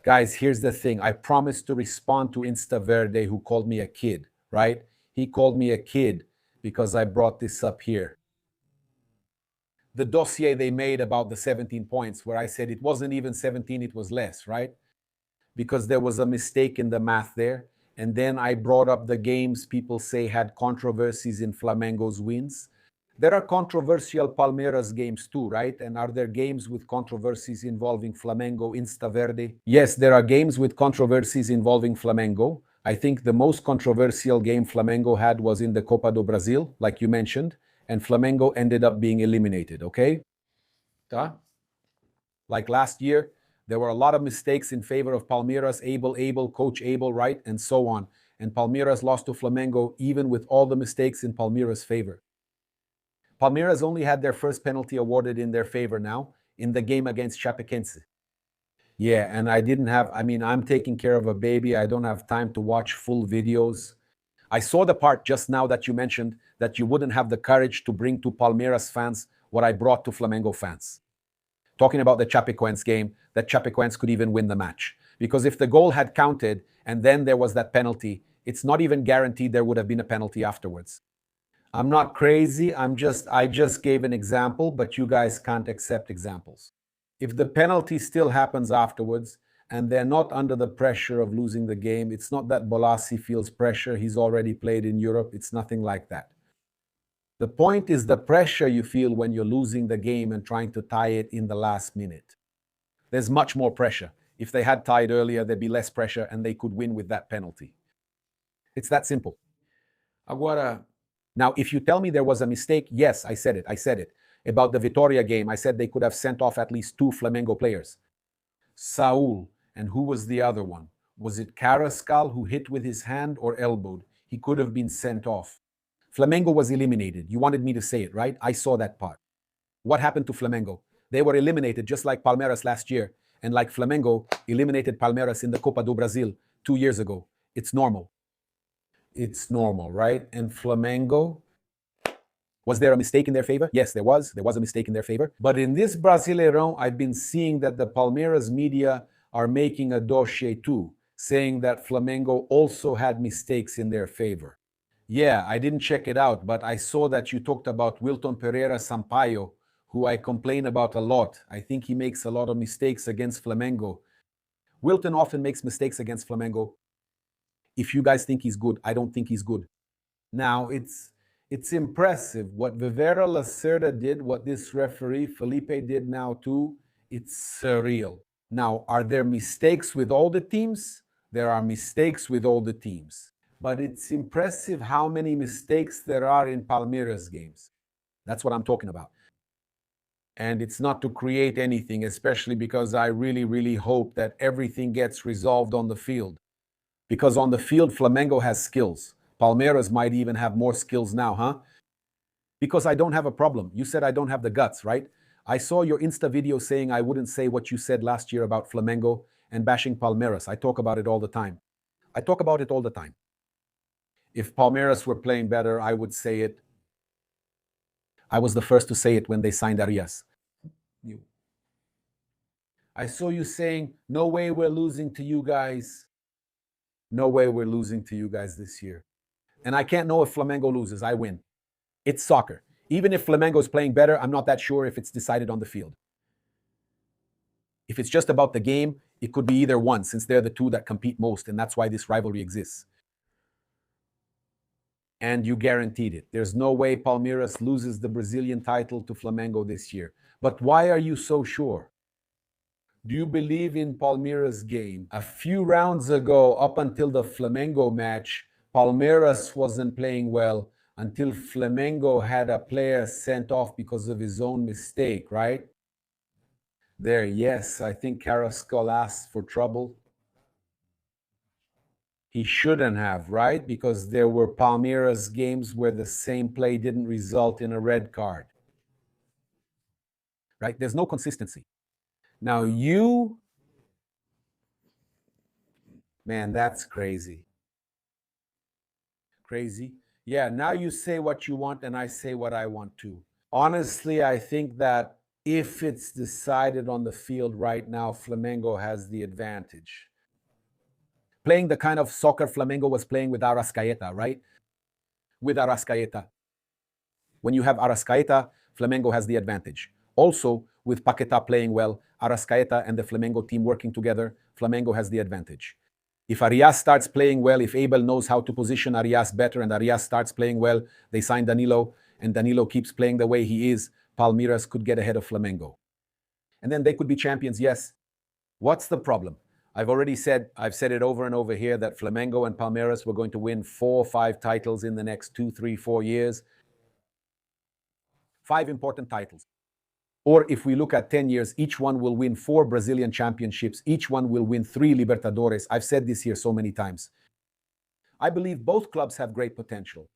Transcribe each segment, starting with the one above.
Guys, here's the thing. I promised to respond to Insta Verde, who called me a kid, right? He called me a kid because I brought this up here. The dossier they made about the 17 points, where I said it wasn't even 17, it was less, right? Because there was a mistake in the math there. And then I brought up the games people say had controversies in Flamengo's wins. There are controversial Palmeiras games too, right? And are there games with controversies involving Flamengo, Insta Verde? Yes, there are games with controversies involving Flamengo. I think the most controversial game Flamengo had was in the Copa do Brasil, like you mentioned, and Flamengo ended up being eliminated, okay? Like last year, there were a lot of mistakes in favor of Palmeiras, Abel, Coach Abel, right? And so on. And Palmeiras lost to Flamengo even with all the mistakes in Palmeiras' favor. Palmeiras only had their first penalty awarded in their favor now in the game against Chapecoense. Yeah, and I'm taking care of a baby. I don't have time to watch full videos. I saw the part just now that you mentioned that you wouldn't have the courage to bring to Palmeiras fans what I brought to Flamengo fans. Talking about the Chapecoense game, that Chapecoense could even win the match. Because if the goal had counted and then there was that penalty, it's not even guaranteed there would have been a penalty afterwards. I'm not crazy. I just gave an example, but you guys can't accept examples. If the penalty still happens afterwards and they're not under the pressure of losing the game, it's not that Bolassi feels pressure. He's already played in Europe. It's nothing like that. The point is the pressure you feel when you're losing the game and trying to tie it in the last minute. There's much more pressure. If they had tied earlier, there'd be less pressure and they could win with that penalty. It's that simple. Agora, now, if you tell me there was a mistake, yes, I said it. About the Vitória game, I said they could have sent off at least 2 Flamengo players. Saul, and who was the other one? Was it Carrascal who hit with his hand or elbowed? He could have been sent off. Flamengo was eliminated. You wanted me to say it, right? I saw that part. What happened to Flamengo? They were eliminated just like Palmeiras last year, and like Flamengo eliminated Palmeiras in the Copa do Brasil 2 years ago. It's normal. It's normal, right? And Flamengo, was there a mistake in their favor? Yes, there was. There was a mistake in their favor. But in this Brasileirão, I've been seeing that the Palmeiras media are making a dossier too, saying that Flamengo also had mistakes in their favor. Yeah, I didn't check it out, but I saw that you talked about Wilton Pereira Sampaio, who I complain about a lot. I think he makes a lot of mistakes against Flamengo. Wilton often makes mistakes against Flamengo. If you guys think he's good, I don't think he's good. Now, it's impressive what Vivera Lacerda did, what this referee Felipe did now too. It's surreal. Now, are there mistakes with all the teams? There are mistakes with all the teams. But it's impressive how many mistakes there are in Palmeiras games. That's what I'm talking about. And it's not to create anything, especially because I really, really hope that everything gets resolved on the field. Because on the field, Flamengo has skills. Palmeiras might even have more skills now, huh? Because I don't have a problem. You said I don't have the guts, right? I saw your Insta video saying I wouldn't say what you said last year about Flamengo and bashing Palmeiras. I talk about it all the time. If Palmeiras were playing better, I would say it. I was the first to say it when they signed Arias. I saw you saying, no way we're losing to you guys. No way we're losing to you guys this year. And I can't know if Flamengo loses. I win. It's soccer. Even if Flamengo is playing better, I'm not that sure if it's decided on the field. If it's just about the game, it could be either one, since they're the two that compete most, and that's why this rivalry exists. And you guaranteed it. There's no way Palmeiras loses the Brazilian title to Flamengo this year. But why are you so sure? Do you believe in Palmeiras' game? A few rounds ago, up until the Flamengo match, Palmeiras wasn't playing well until Flamengo had a player sent off because of his own mistake, right? There, yes, I think Carrascal asked for trouble. He shouldn't have, right? Because there were Palmeiras games where the same play didn't result in a red card. Right? There's no consistency. Now man, that's crazy. Crazy. Yeah, now you say what you want and I say what I want too. Honestly, I think that If it's decided on the field right now, Flamengo has the advantage. Playing the kind of soccer Flamengo was playing with Arrascaeta, right? With Arrascaeta. When you have Arrascaeta, Flamengo has the advantage. Also, with Paquetá playing well, Arrascaeta and the Flamengo team working together, Flamengo has the advantage. If Arias starts playing well, if Abel knows how to position Arias better and Arias starts playing well, they sign Danilo, and Danilo keeps playing the way he is, Palmeiras could get ahead of Flamengo. And then they could be champions, yes. What's the problem? I've said it over and over here that Flamengo and Palmeiras were going to win 4 or 5 titles in the next 2, 3, 4 years. 5 important titles. Or if we look at 10 years, each one will win 4 Brazilian championships. Each one will win 3 Libertadores. I've said this here so many times. I believe both clubs have great potential.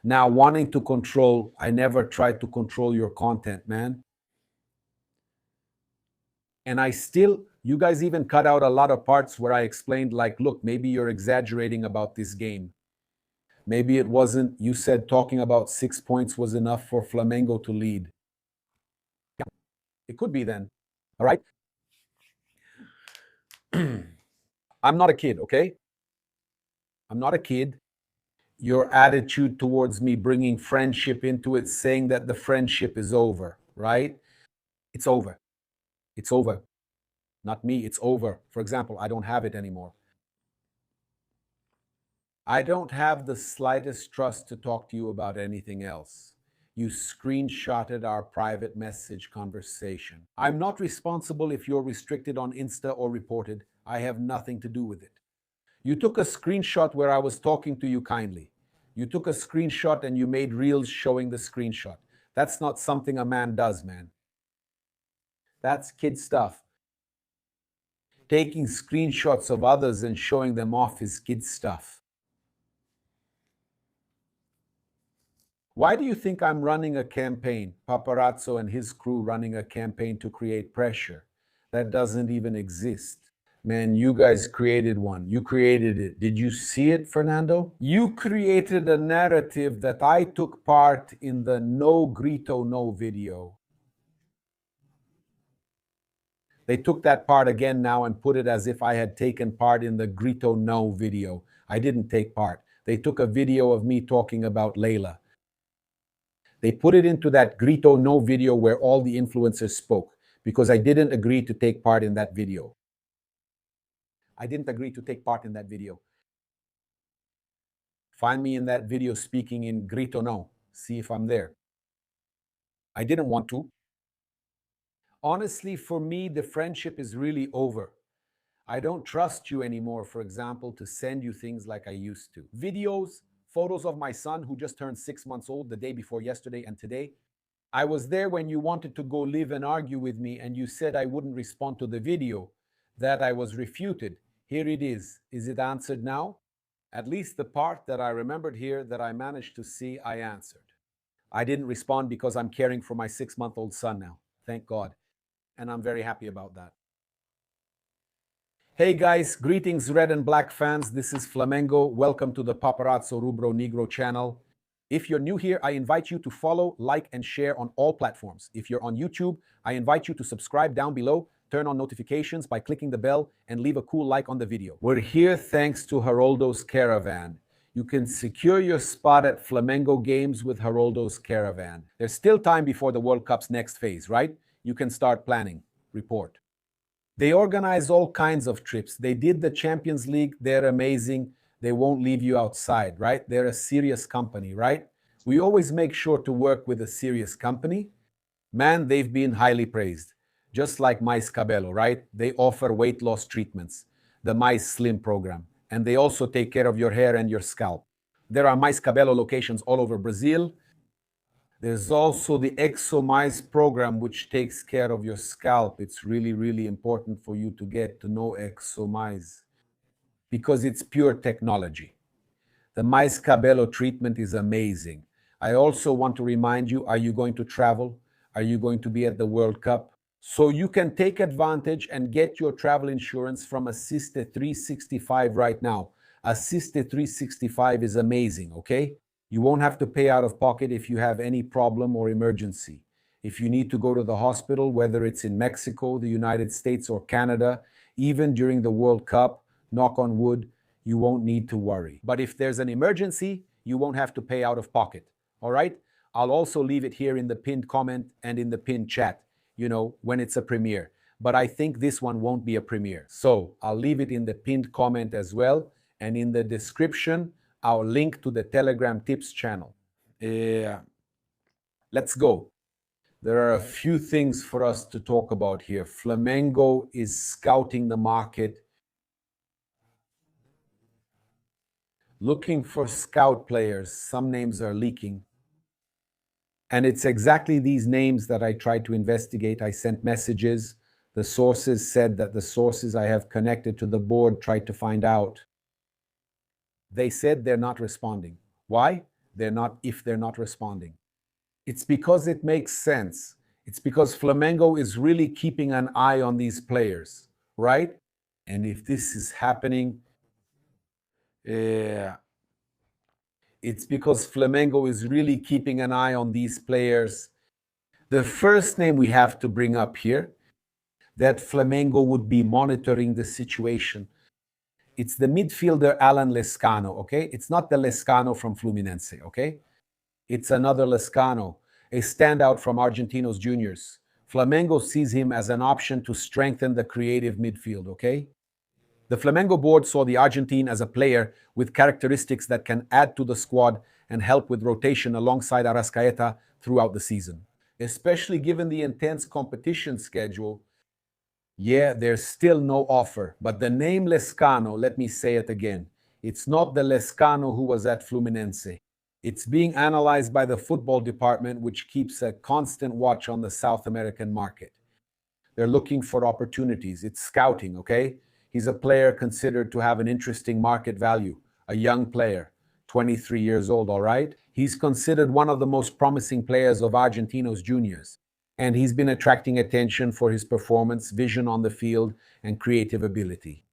Now, wanting to control, I never tried to control your content, man. And you guys even cut out a lot of parts where I explained, like, look, maybe you're exaggerating about this game. Maybe it wasn't, you said talking about 6 points was enough for Flamengo to lead. Yeah, it could be then. All right? I'm not a kid, okay? I'm not a kid. Your attitude towards me bringing friendship into it, saying that the friendship is over, right? It's over. It's over. Not me, it's over. For example, I don't have it anymore. I don't have the slightest trust to talk to you about anything else. You screenshotted our private message conversation. I'm not responsible if you're restricted on Insta or reported. I have nothing to do with it. You took a screenshot where I was talking to you kindly. You took a screenshot and you made reels showing the screenshot. That's not something a man does, man. That's kid stuff. Taking screenshots of others and showing them off is kid stuff. Why do you think I'm running a campaign, Paparazzo and his crew running a campaign to create pressure? That doesn't even exist. Man, you guys created one. You created it. Did you see it, Fernando? You created a narrative that I took part in the No Grito No video. They took that part again now and put it as if I had taken part in the Grito No video. I didn't take part. They took a video of me talking about Layla. They put it into that Grito No video where all the influencers spoke because I didn't agree to take part in that video. I didn't agree to take part in that video. Find me in that video speaking in Grito No. See if I'm there. I didn't want to. Honestly, for me, the friendship is really over. I don't trust you anymore, for example, to send you things like I used to. Videos, photos of my son who just turned 6 months old the day before yesterday and today. I was there when you wanted to go live and argue with me and you said I wouldn't respond to the video. That I was refuted. Here it is. Is it answered now? At least the part that I remembered here that I managed to see, I answered. I didn't respond because I'm caring for my 6-month-old son now. Thank God. And I'm very happy about that. Hey guys, greetings red and black fans. This is Flamengo. Welcome to the Paparazzo Rubro Negro channel. If you're new here, I invite you to follow, like, and share on all platforms. If you're on YouTube, I invite you to subscribe down below, turn on notifications by clicking the bell, and leave a cool like on the video. We're here thanks to Haroldo's Caravan. You can secure your spot at Flamengo games with Haroldo's Caravan. There's still time before the World Cup's next phase, right? You can start planning. Report. They organize all kinds of trips. They did the Champions League. They're amazing. They won't leave you outside, right? They're a serious company, right? We always make sure to work with a serious company. Man, they've been highly praised. Just like Mais Cabello, right? They offer weight loss treatments, the Mais Slim program, and they also take care of your hair and your scalp. There are Mais Cabello locations all over Brazil. There's also the ExoMais program, which takes care of your scalp. It's really, really important for you to get to know ExoMais because it's pure technology. The Mais Cabello treatment is amazing. I also want to remind you, are you going to travel? Are you going to be at the World Cup? So you can take advantage and get your travel insurance from Assiste 365 right now. Assiste 365 is amazing, okay? You won't have to pay out of pocket if you have any problem or emergency. If you need to go to the hospital, whether it's in Mexico, the United States, or Canada, even during the World Cup, knock on wood, you won't need to worry. But if there's an emergency, you won't have to pay out of pocket. All right? I'll also leave it here in the pinned comment and in the pinned chat, when it's a premiere. But I think this one won't be a premiere. So I'll leave it in the pinned comment as well. And in the description, I'll link to the Telegram tips channel. Let's go. There are a few things for us to talk about here. Flamengo is scouting the market, looking for scout players. Some names are leaking. And it's exactly these names that I tried to investigate. I sent messages. The sources said that the sources I have connected to the board tried to find out. They said they're not responding. Why? They're not responding. It's because it makes sense. It's because Flamengo is really keeping an eye on these players, right? And if this is happening, it's because Flamengo is really keeping an eye on these players. The first name we have to bring up here, that Flamengo would be monitoring the situation, it's the midfielder Alan Lescano, okay? It's not the Lescano from Fluminense, okay? It's another Lescano, a standout from Argentinos Juniors. Flamengo sees him as an option to strengthen the creative midfield, okay? The Flamengo board saw the Argentine as a player with characteristics that can add to the squad and help with rotation alongside Arrascaeta throughout the season. Especially given the intense competition schedule, there's still no offer. But the name Lescano, let me say it again, it's not the Lescano who was at Fluminense. It's being analyzed by the football department, which keeps a constant watch on the South American market. They're looking for opportunities. It's scouting, okay? He's a player considered to have an interesting market value, a young player, 23 years old, all right? He's considered one of the most promising players of Argentinos Juniors, and he's been attracting attention for his performance, vision on the field, and creative ability.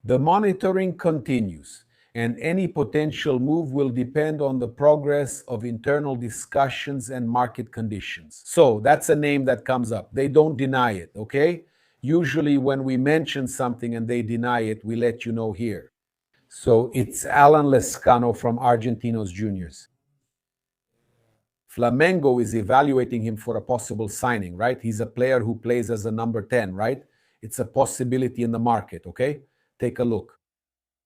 The monitoring continues, and any potential move will depend on the progress of internal discussions and market conditions. So that's a name that comes up. They don't deny it, okay? Usually when we mention something and they deny it, we let you know here. So it's Alan Lescano from Argentinos Juniors. Flamengo is evaluating him for a possible signing, right? He's a player who plays as a number 10, right? It's a possibility in the market, okay? Take a look.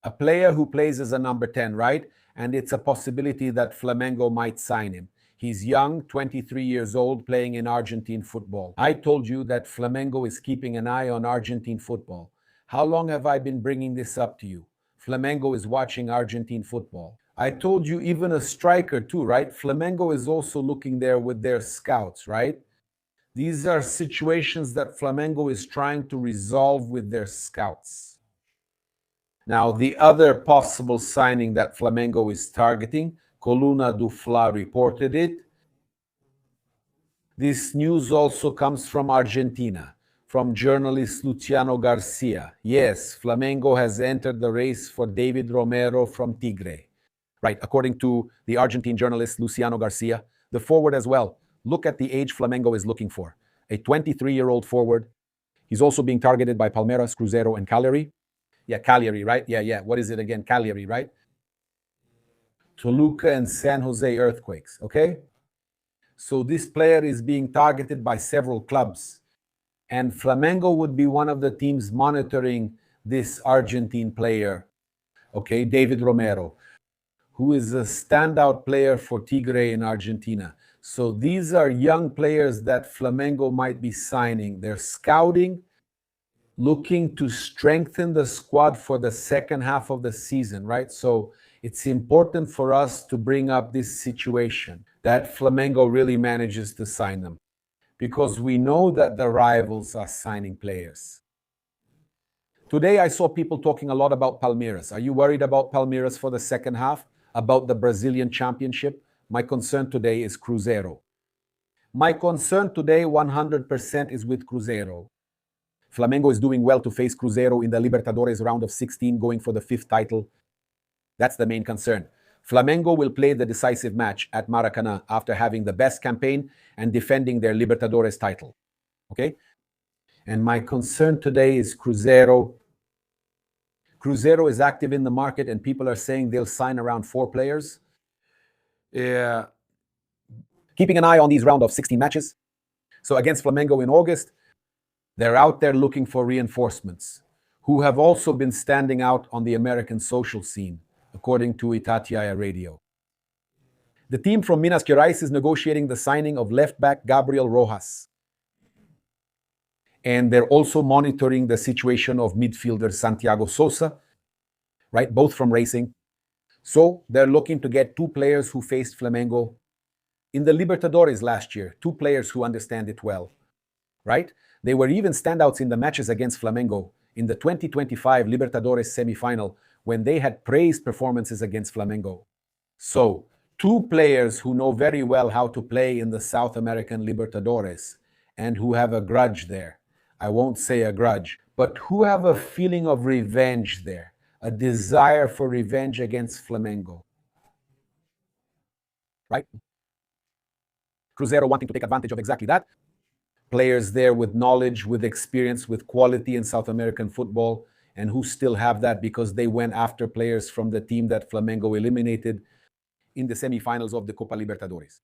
A player who plays as a number 10, right? And it's a possibility that Flamengo might sign him. He's young, 23 years old, playing in Argentine football. I told you that Flamengo is keeping an eye on Argentine football. How long have I been bringing this up to you? Flamengo is watching Argentine football. I told you even a striker too, right? Flamengo is also looking there with their scouts, right? These are situations that Flamengo is trying to resolve with their scouts. Now, the other possible signing that Flamengo is targeting, Coluna do Fla reported it. This news also comes from Argentina, from journalist Luciano Garcia. Yes, Flamengo has entered the race for David Romero from Tigre. Right, according to the Argentine journalist Luciano Garcia, the forward as well. Look at the age Flamengo is looking for. A 23-year-old forward. He's also being targeted by Palmeiras, Cruzeiro, and Cagliari. Yeah, Cagliari, right? Yeah. What is it again? Cagliari, right? Toluca and San Jose Earthquakes, okay? So this player is being targeted by several clubs. And Flamengo would be one of the teams monitoring this Argentine player, okay, David Romero, who is a standout player for Tigre in Argentina. So these are young players that Flamengo might be signing. They're scouting, looking to strengthen the squad for the second half of the season, right? So it's important for us to bring up this situation that Flamengo really manages to sign them, because we know that the rivals are signing players. Today I saw people talking a lot about Palmeiras. Are you worried about Palmeiras for the second half? About the Brazilian championship? My concern today is Cruzeiro. My concern today 100% is with Cruzeiro. Flamengo is doing well to face Cruzeiro in the Libertadores round of 16, going for the 5th title. That's the main concern. Flamengo will play the decisive match at Maracanã after having the best campaign and defending their Libertadores title. Okay? And my concern today is Cruzeiro. Cruzeiro is active in the market and people are saying they'll sign around 4 players. Yeah. Keeping an eye on these round of 16 matches. So against Flamengo in August, they're out there looking for reinforcements who have also been standing out on the American social scene, according to Itatiaia Radio. The team from Minas Gerais is negotiating the signing of left-back Gabriel Rojas. And they're also monitoring the situation of midfielder Santiago Sousa, right? Both from Racing. So they're looking to get 2 players who faced Flamengo in the Libertadores last year, 2 players who understand it well, right? They were even standouts in the matches against Flamengo in the 2025 Libertadores semifinal when they had praised performances against Flamengo. So, 2 players who know very well how to play in the South American Libertadores and who have a grudge there. I won't say a grudge, but who have a feeling of revenge there, a desire for revenge against Flamengo. Right? Cruzeiro wanting to take advantage of exactly that. Players there with knowledge, with experience, with quality in South American football, and who still have that because they went after players from the team that Flamengo eliminated in the semifinals of the Copa Libertadores.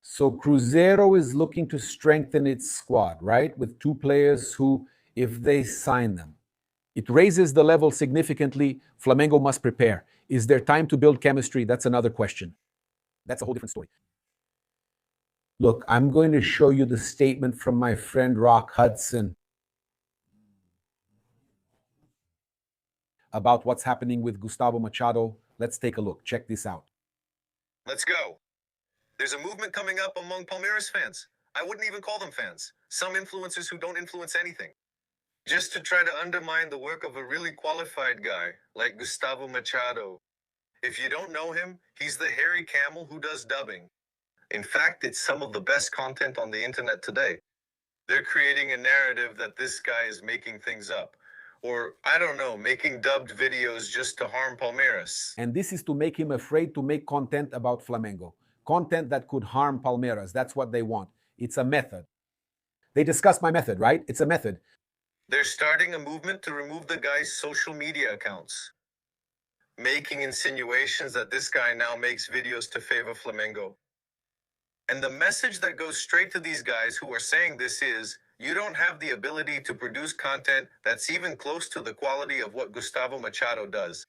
So Cruzeiro is looking to strengthen its squad, right? With 2 players who, if they sign them, it raises the level significantly. Flamengo must prepare. Is there time to build chemistry? That's another question. That's a whole different story. Look, I'm going to show you the statement from my friend Rock Hudson about what's happening with Gustavo Machado. Let's take a look. Check this out. Let's go. There's a movement coming up among Palmeiras fans. I wouldn't even call them fans. Some influencers who don't influence anything. Just to try to undermine the work of a really qualified guy like Gustavo Machado. If you don't know him, he's the hairy camel who does dubbing. In fact, it's some of the best content on the internet today. They're creating a narrative that this guy is making things up. Or, I don't know, making dubbed videos just to harm Palmeiras. And this is to make him afraid to make content about Flamengo. Content that could harm Palmeiras. That's what they want. It's a method. They discussed my method, right? It's a method. They're starting a movement to remove the guy's social media accounts, making insinuations that this guy now makes videos to favor Flamengo. And the message that goes straight to these guys who are saying this is, you don't have the ability to produce content that's even close to the quality of what Gustavo Machado does.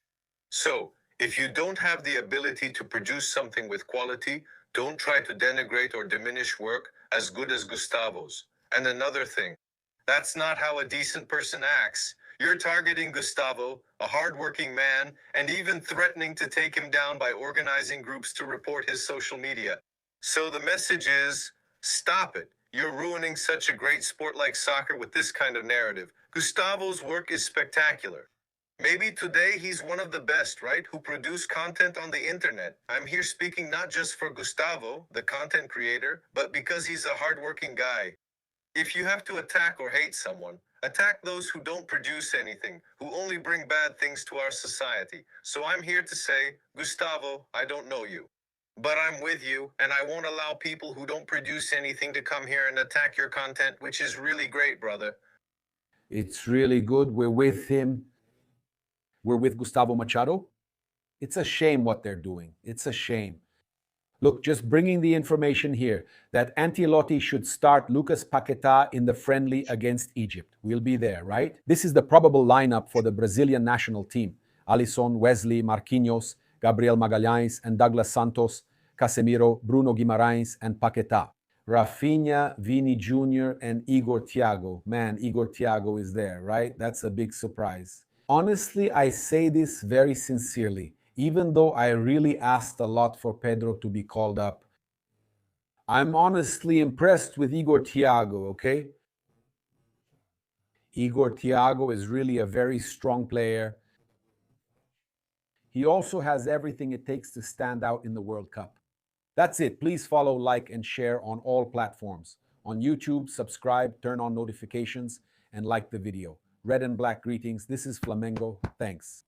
So, if you don't have the ability to produce something with quality, don't try to denigrate or diminish work as good as Gustavo's. And another thing, that's not how a decent person acts. You're targeting Gustavo, a hardworking man, and even threatening to take him down by organizing groups to report his social media. So the message is, stop it. You're ruining such a great sport like soccer with this kind of narrative. Gustavo's work is spectacular. Maybe today he's one of the best, right? Who produce content on the internet. I'm here speaking not just for Gustavo, the content creator, but because he's a hardworking guy. If you have to attack or hate someone, attack those who don't produce anything, who only bring bad things to our society. So I'm here to say, Gustavo, I don't know you. But I'm with you, and I won't allow people who don't produce anything to come here and attack your content, which is really great, brother. It's really good. We're with him. We're with Gustavo Machado. It's a shame what they're doing. It's a shame. Look, just bringing the information here that Ancelotti should start Lucas Paquetá in the friendly against Egypt. We'll be there, right? This is the probable lineup for the Brazilian national team. Alisson, Wesley, Marquinhos, Gabriel Magalhães, and Douglas Santos, Casemiro, Bruno Guimarães, and Paquetá. Rafinha, Vini Jr., and Igor Thiago. Man, Igor Thiago is there, right? That's a big surprise. Honestly, I say this very sincerely. Even though I really asked a lot for Pedro to be called up, I'm honestly impressed with Igor Thiago, okay? Igor Thiago is really a very strong player. He also has everything it takes to stand out in the World Cup. That's it. Please follow, like, and share on all platforms. On YouTube, subscribe, turn on notifications, and like the video. Red and black greetings. This is Flamengo. Thanks.